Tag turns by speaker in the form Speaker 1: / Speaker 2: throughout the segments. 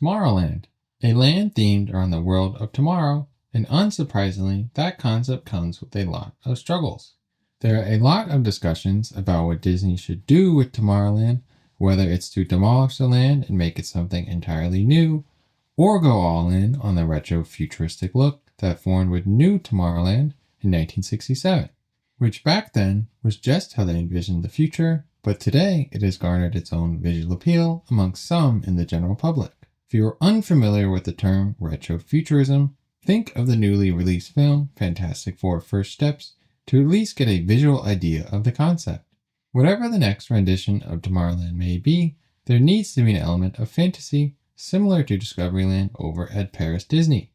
Speaker 1: Tomorrowland, a land themed around the world of tomorrow, and unsurprisingly, that concept comes with a lot of struggles. There are a lot of discussions about what Disney should do with Tomorrowland, whether it's to demolish the land and make it something entirely new, or go all in on the retro futuristic look that formed with New Tomorrowland in 1967, which back then was just how they envisioned the future, but today it has garnered its own visual appeal amongst some in the general public. If you are unfamiliar with the term retrofuturism, think of the newly released film Fantastic Four First Steps to at least get a visual idea of the concept. Whatever the next rendition of Tomorrowland may be, there needs to be an element of fantasy similar to Discoveryland over at Paris Disney,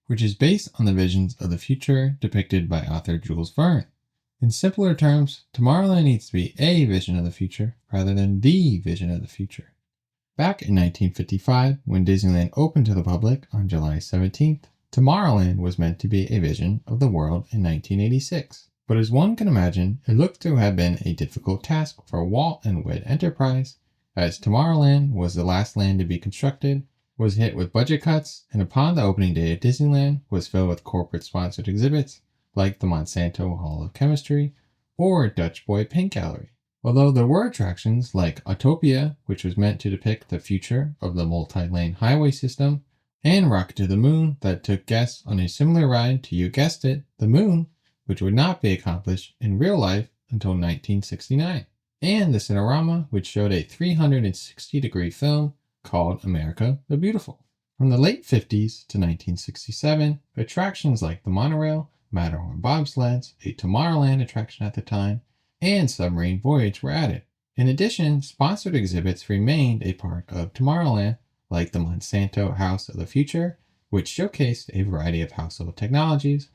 Speaker 1: which is based on the visions of the future depicted by author Jules Verne. In simpler terms, Tomorrowland needs to be a vision of the future rather than the vision of the future. Back in 1955, when Disneyland opened to the public on July 17th, Tomorrowland was meant to be a vision of the world in 1986. But as one can imagine, it looked to have been a difficult task for Walt and WIT Enterprise, as Tomorrowland was the last land to be constructed, was hit with budget cuts, and upon the opening day at Disneyland was filled with corporate-sponsored exhibits like the Monsanto Hall of Chemistry or Dutch Boy Paint Gallery. Although there were attractions like Autopia, which was meant to depict the future of the multi-lane highway system, and Rocket to the Moon that took guests on a similar ride to, you guessed it, the moon, which would not be accomplished in real life until 1969, and the Cinerama, which showed a 360-degree film called America the Beautiful. From the late 50s to 1967, attractions like the monorail, Matterhorn bobsleds, a Tomorrowland attraction at the time, and Submarine Voyage were added. In addition, sponsored exhibits remained a part of Tomorrowland, like the Monsanto House of the Future, which showcased a variety of household technologies,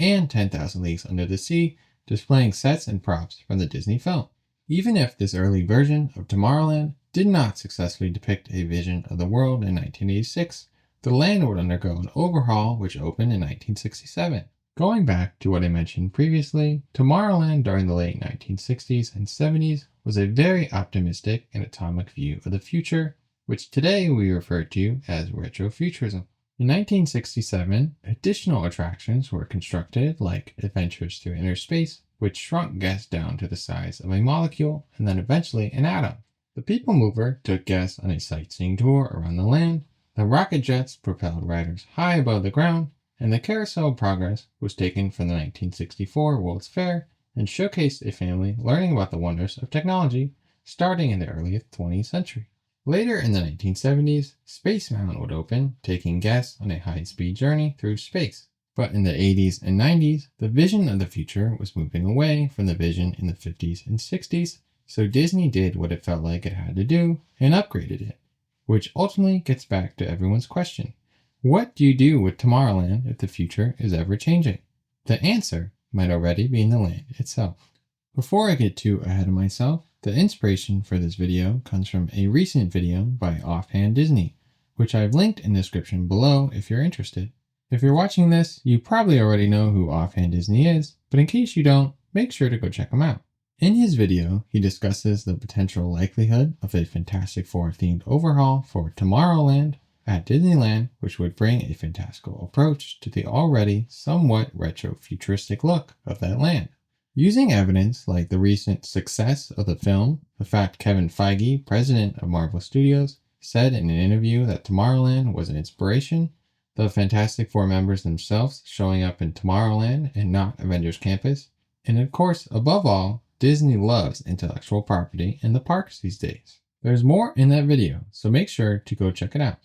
Speaker 1: and 10,000 Leagues Under the Sea, displaying sets and props from the Disney film. Even if this early version of Tomorrowland did not successfully depict a vision of the world in 1986, the land would undergo an overhaul which opened in 1967. Going back to what I mentioned previously, Tomorrowland during the late 1960s and 70s was a very optimistic and atomic view of the future, which today we refer to as retrofuturism. In 1967, additional attractions were constructed like Adventures Through Inner Space, which shrunk guests down to the size of a molecule and then eventually an atom. The People Mover took guests on a sightseeing tour around the land, the rocket jets propelled riders high above the ground, and the Carousel of Progress was taken from the 1964 World's Fair and showcased a family learning about the wonders of technology starting in the early 20th century. Later in the 1970s, Space Mountain would open, taking guests on a high-speed journey through space. But in the 80s and 90s, the vision of the future was moving away from the vision in the 50s and 60s, so Disney did what it felt like it had to do and upgraded it, which ultimately gets back to everyone's question. What do you do with Tomorrowland if the future is ever changing? The answer might already be in the land itself. Before I get too ahead of myself, the inspiration for this video comes from a recent video by Offhand Disney, which I've linked in the description below if you're interested. If you're watching this, you probably already know who Offhand Disney is, but in case you don't, make sure to go check him out. In his video, he discusses the potential likelihood of a Fantastic Four themed overhaul for Tomorrowland at Disneyland, which would bring a fantastical approach to the already somewhat retro-futuristic look of that land. Using evidence like the recent success of the film, the fact Kevin Feige, president of Marvel Studios, said in an interview that Tomorrowland was an inspiration, the Fantastic Four members themselves showing up in Tomorrowland and not Avengers Campus, and of course, above all, Disney loves intellectual property in the parks these days. There's more in that video, so make sure to go check it out.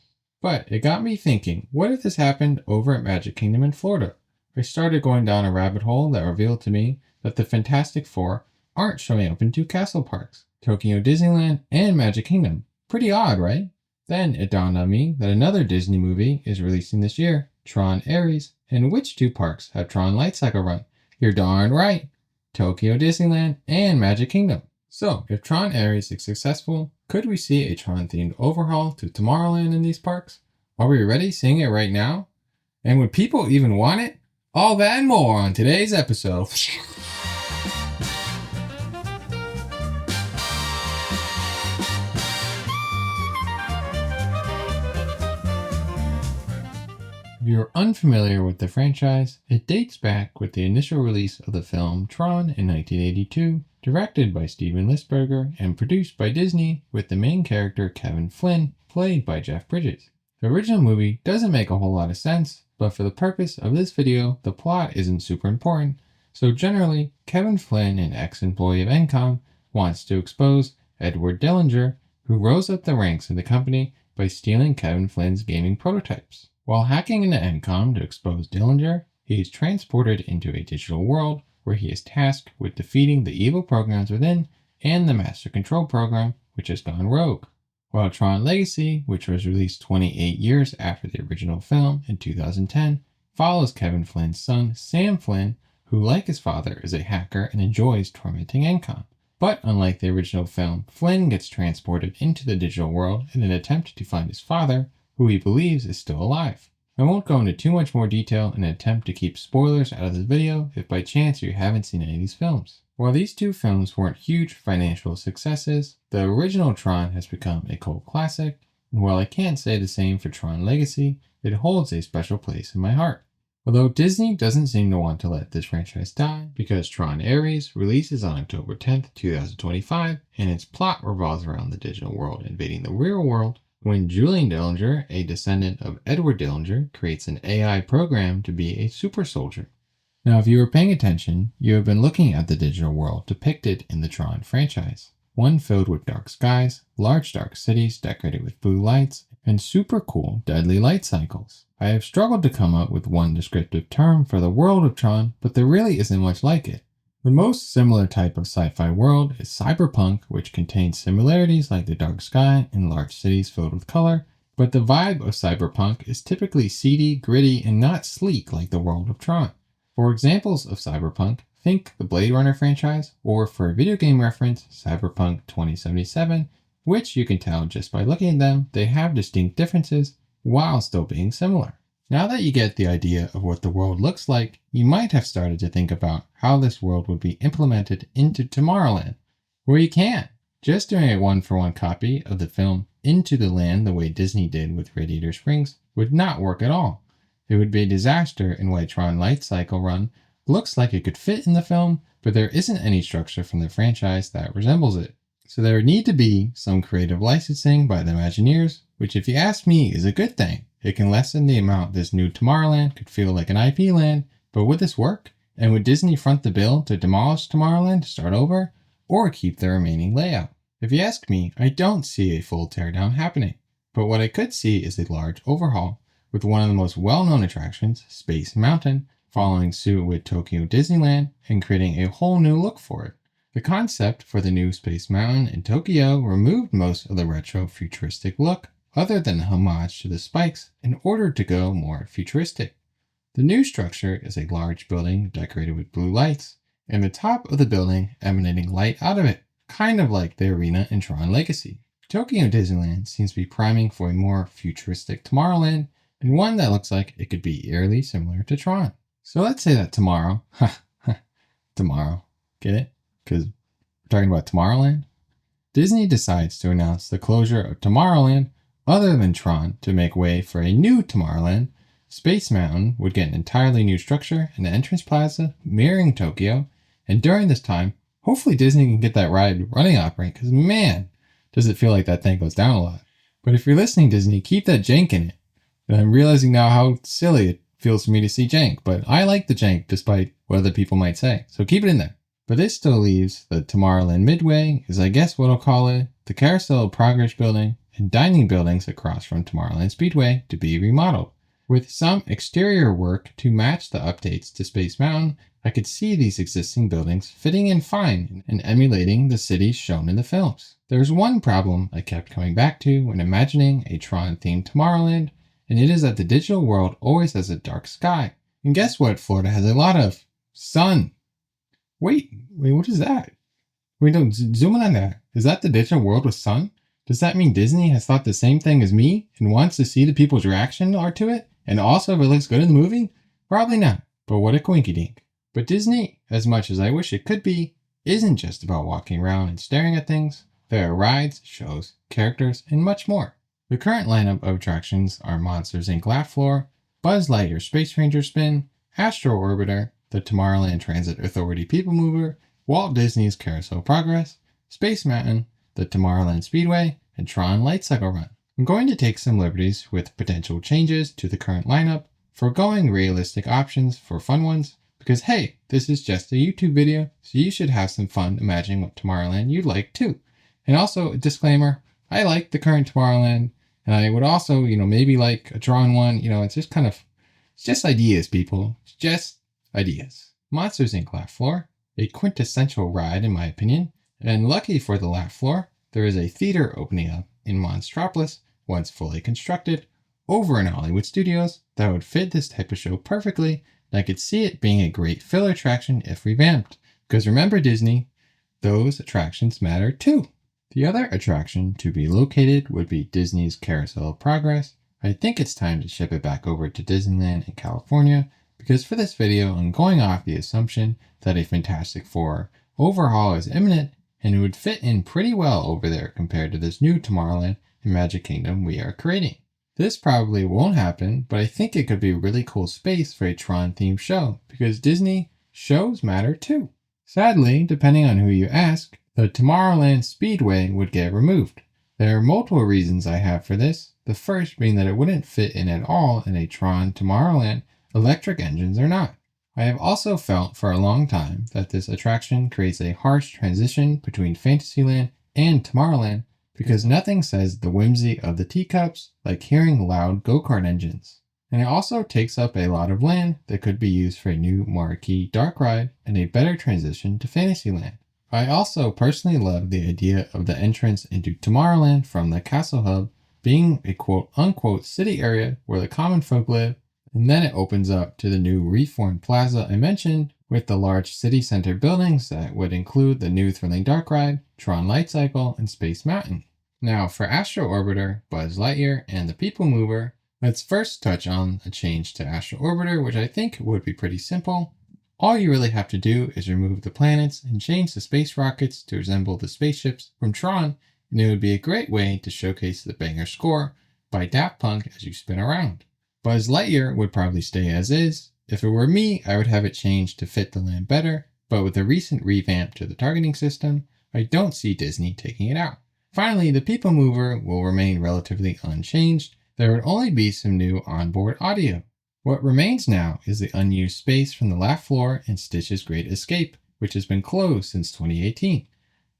Speaker 1: But it got me thinking, what if this happened over at Magic Kingdom in Florida? I started going down a rabbit hole that revealed to me that the Fantastic Four aren't showing up in two castle parks, Tokyo Disneyland and Magic Kingdom. Pretty odd, right? Then it dawned on me that another Disney movie is releasing this year, Tron Ares, and which two parks have Tron Light Cycle Run? You're darn right! Tokyo Disneyland and Magic Kingdom. So, if Tron Ares is successful, could we see a Tron-themed overhaul to Tomorrowland in these parks? Are we already seeing it right now? And would people even want it? All that and more on today's episode. If you're unfamiliar with the franchise, it dates back with the initial release of the film Tron in 1982, directed by Steven Lisberger and produced by Disney, with the main character Kevin Flynn, played by Jeff Bridges. The original movie doesn't make a whole lot of sense, but for the purpose of this video, the plot isn't super important, so generally, Kevin Flynn, an ex-employee of Encom, wants to expose Edward Dillinger, who rose up the ranks in the company by stealing Kevin Flynn's gaming prototypes. While hacking into Encom to expose Dillinger, he is transported into a digital world where he is tasked with defeating the evil programs within and the Master Control program, which has gone rogue. While Tron Legacy, which was released 28 years after the original film in 2010, follows Kevin Flynn's son, Sam Flynn, who, like his father, is a hacker and enjoys tormenting Encom. But unlike the original film, Flynn gets transported into the digital world in an attempt to find his father, who he believes is still alive. I won't go into too much more detail in an attempt to keep spoilers out of this video if by chance you haven't seen any of these films. While these two films weren't huge financial successes, the original Tron has become a cult classic, and while I can't say the same for Tron Legacy, it holds a special place in my heart. Although Disney doesn't seem to want to let this franchise die, because Tron Ares releases on October 10th, 2025, and its plot revolves around the digital world invading the real world, when Julian Dillinger, a descendant of Edward Dillinger, creates an AI program to be a super soldier. Now, if you were paying attention, you have been looking at the digital world depicted in the Tron franchise. One filled with dark skies, large dark cities decorated with blue lights, and super cool deadly light cycles. I have struggled to come up with one descriptive term for the world of Tron, but there really isn't much like it. The most similar type of sci-fi world is cyberpunk, which contains similarities like the dark sky and large cities filled with color, but the vibe of cyberpunk is typically seedy, gritty, and not sleek like the world of Tron. For examples of cyberpunk, think the Blade Runner franchise, or for a video game reference, Cyberpunk 2077, which you can tell just by looking at them, they have distinct differences while still being similar. Now that you get the idea of what the world looks like, you might have started to think about how this world would be implemented into Tomorrowland, where you can. Just doing a one-for-one copy of the film Into the Land the way Disney did with Radiator Springs would not work at all. It would be a disaster, and why Tron Light Cycle Run looks like it could fit in the film, but there isn't any structure from the franchise that resembles it. So there would need to be some creative licensing by the Imagineers, which if you ask me is a good thing. It can lessen the amount this new Tomorrowland could feel like an IP land, but would this work? And would Disney front the bill to demolish Tomorrowland to start over, or keep the remaining layout? If you ask me, I don't see a full teardown happening, but what I could see is a large overhaul, with one of the most well-known attractions, Space Mountain, following suit with Tokyo Disneyland and creating a whole new look for it. The concept for the new Space Mountain in Tokyo removed most of the retro futuristic look, other than the homage to the spikes, in order to go more futuristic. The new structure is a large building decorated with blue lights, and the top of the building emanating light out of it, kind of like the arena in Tron Legacy. Tokyo Disneyland seems to be priming for a more futuristic Tomorrowland, and one that looks like it could be eerily similar to Tron. So let's say that tomorrow, get it? Because we're talking about Tomorrowland? Disney decides to announce the closure of Tomorrowland other than Tron to make way for a new Tomorrowland. Space Mountain would get an entirely new structure and an entrance plaza mirroring Tokyo, and during this time, hopefully Disney can get that ride running operate, because man, does it feel like that thing goes down a lot. But if you're listening, Disney, keep that jank in it. And I'm realizing now how silly it feels for me to see jank, but I like the jank despite what other people might say, so keep it in there. But this still leaves the Tomorrowland Midway, is I guess what I'll call it, the Carousel of Progress building, and dining buildings across from Tomorrowland Speedway to be remodeled. With some exterior work to match the updates to Space Mountain, I could see these existing buildings fitting in fine and emulating the cities shown in the films. There's one problem I kept coming back to when imagining a Tron-themed Tomorrowland, and it is that the digital world always has a dark sky. And guess what? Florida has a lot of sun. Wait, what is that? Wait, don't zoom in on that. Is that the digital world with sun? Does that mean Disney has thought the same thing as me and wants to see the people's reaction are to it? And also if it looks good in the movie? Probably not, but what a coinky-dink. But Disney, as much as I wish it could be, isn't just about walking around and staring at things. There are rides, shows, characters, and much more. The current lineup of attractions are Monsters Inc. Laugh Floor, Buzz Lightyear Space Ranger Spin, Astro Orbiter, the Tomorrowland Transit Authority People Mover, Walt Disney's Carousel Progress, Space Mountain, the Tomorrowland Speedway, and Tron Light Cycle Run. I'm going to take some liberties with potential changes to the current lineup, foregoing realistic options for fun ones, because hey, this is just a YouTube video, so you should have some fun imagining what Tomorrowland you'd like too. And also, a disclaimer, I like the current Tomorrowland, and I would also, maybe like a Tron one, it's just ideas, people. It's just ideas. Monsters Inc. Laugh Floor, a quintessential ride in my opinion, and lucky for the Laugh Floor, there is a theater opening up in Monstropolis, once fully constructed, over in Hollywood Studios, that would fit this type of show perfectly, and I could see it being a great filler attraction if revamped. Because remember Disney, those attractions matter too. The other attraction to be located would be Disney's Carousel of Progress. I think it's time to ship it back over to Disneyland in California, because for this video I'm going off the assumption that a Fantastic Four overhaul is imminent, and it would fit in pretty well over there compared to this new Tomorrowland and Magic Kingdom we are creating. This probably won't happen, but I think it could be a really cool space for a Tron themed show, because Disney shows matter too. Sadly, depending on who you ask, the Tomorrowland Speedway would get removed. There are multiple reasons I have for this, the first being that it wouldn't fit in at all in a Tron Tomorrowland, electric engines or not. I have also felt for a long time that this attraction creates a harsh transition between Fantasyland and Tomorrowland, because nothing says the whimsy of the teacups like hearing loud go-kart engines. And it also takes up a lot of land that could be used for a new marquee dark ride and a better transition to Fantasyland. I also personally love the idea of the entrance into Tomorrowland from the Castle Hub being a quote-unquote city area where the common folk live, and then it opens up to the new reformed plaza I mentioned with the large city center buildings that would include the new thrilling dark ride, Tron Light Cycle, and Space Mountain. Now for Astro Orbiter, Buzz Lightyear, and the People Mover, let's first touch on a change to Astro Orbiter, which I think would be pretty simple. All you really have to do is remove the planets and change the space rockets to resemble the spaceships from Tron, and it would be a great way to showcase the banger score by Daft Punk as you spin around. Buzz Lightyear would probably stay as is. If it were me, I would have it changed to fit the land better, but with a recent revamp to the targeting system, I don't see Disney taking it out. Finally, the People Mover will remain relatively unchanged. There would only be some new onboard audio. What remains now is the unused space from the Laugh Floor and Stitch's Great Escape, which has been closed since 2018.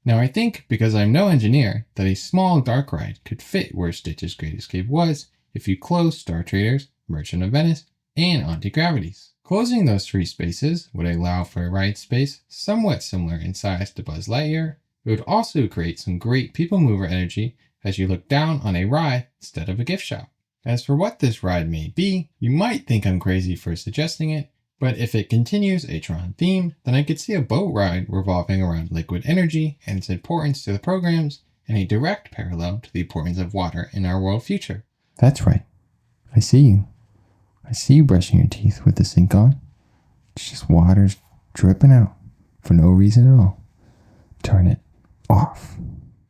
Speaker 1: Now I think, because I'm no engineer, that a small dark ride could fit where Stitch's Great Escape was if you close Star Traders, Merchant of Venice, and Anti-Gravities. Closing those three spaces would allow for a ride space somewhat similar in size to Buzz Lightyear. It would also create some great People Mover energy as you look down on a ride instead of a gift shop. As for what this ride may be, you might think I'm crazy for suggesting it, but if it continues a Tron theme, then I could see a boat ride revolving around liquid energy and its importance to the programs, and a direct parallel to the importance of water in our world future.
Speaker 2: That's right. I see you. I see you brushing your teeth with the sink on. It's just water's dripping out for no reason at all. Turn it off.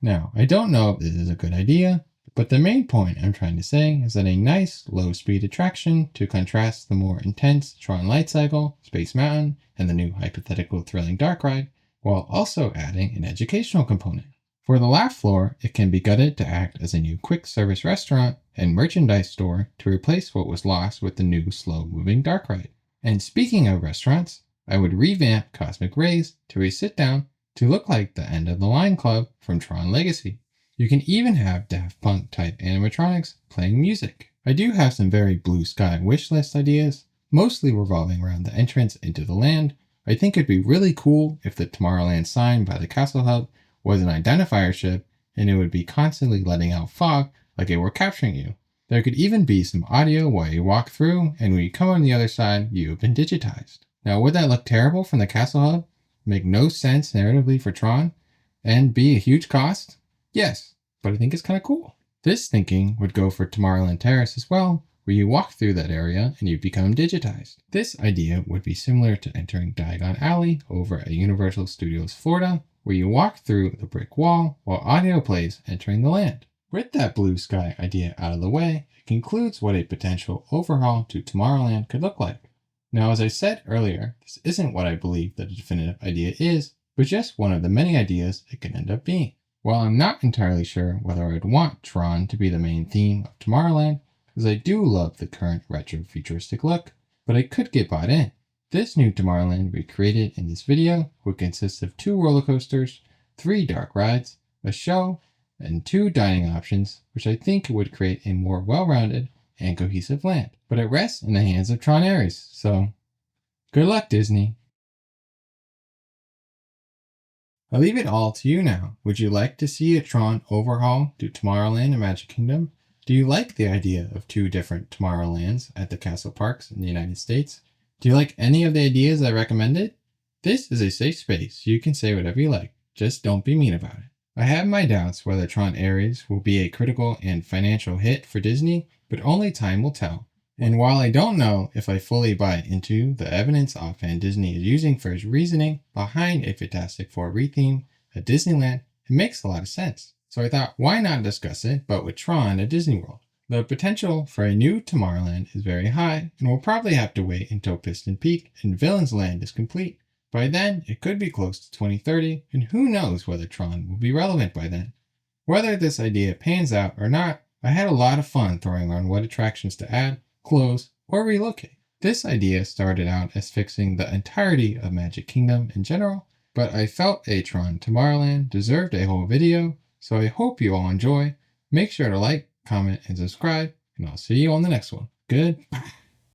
Speaker 1: Now, I don't know if this is a good idea, but the main point I'm trying to say is that a nice low-speed attraction to contrast the more intense Tron Light Cycle, Space Mountain, and the new hypothetical thrilling dark ride, while also adding an educational component. For the Laugh Floor, it can be gutted to act as a new quick service restaurant and merchandise store to replace what was lost with the new slow-moving dark ride. And speaking of restaurants, I would revamp Cosmic Rays to a sit-down to look like the End of the Line Club from Tron Legacy. You can even have Daft Punk type animatronics playing music. I do have some very blue sky wish list ideas, mostly revolving around the entrance into the land. I think it'd be really cool if the Tomorrowland sign by the Castle Hub was an identifier ship, and it would be constantly letting out fog like it were capturing you. There could even be some audio while you walk through, and when you come on the other side, you have been digitized. Now, would that look terrible from the Castle Hub, make no sense narratively for Tron, and be a huge cost? Yes, but I think it's kind of cool. This thinking would go for Tomorrowland Terrace as well, where you walk through that area and you become digitized. This idea would be similar to entering Diagon Alley over at Universal Studios Florida, where you walk through the brick wall while audio plays entering the land. With that blue sky idea out of the way, it concludes what a potential overhaul to Tomorrowland could look like. Now, as I said earlier, this isn't what I believe that a definitive idea is, but just one of the many ideas it could end up being. While I'm not entirely sure whether I'd want Tron to be the main theme of Tomorrowland, because I do love the current retro futuristic look, but I could get bought in. This new Tomorrowland we created in this video would consist of 2 roller coasters, 3 dark rides, a show, and 2 dining options, which I think would create a more well-rounded and cohesive land. But it rests in the hands of Tron Ares, so good luck, Disney. I'll leave it all to you now. Would you like to see a Tron overhaul to Tomorrowland and Magic Kingdom? Do you like the idea of 2 different Tomorrowlands at the castle parks in the United States? Do you like any of the ideas I recommended? This is a safe space. You can say whatever you like. Just don't be mean about it. I have my doubts whether Tron Ares will be a critical and financial hit for Disney, but only time will tell. And while I don't know if I fully buy into the evidence offhand Disney is using for its reasoning behind a Fantastic Four retheme at Disneyland, it makes a lot of sense. So I thought, why not discuss it, but with Tron at Disney World? The potential for a new Tomorrowland is very high, and we'll probably have to wait until Piston Peak and Villains Land is complete. By then, it could be close to 2030, and who knows whether Tron will be relevant by then. Whether this idea pans out or not, I had a lot of fun throwing around what attractions to add, close, or relocate. This idea started out as fixing the entirety of Magic Kingdom in general, but I felt a Tron Tomorrowland deserved a whole video, so I hope you all enjoy. Make sure to like, comment, and subscribe, and I'll see you on the next one. Goodbye.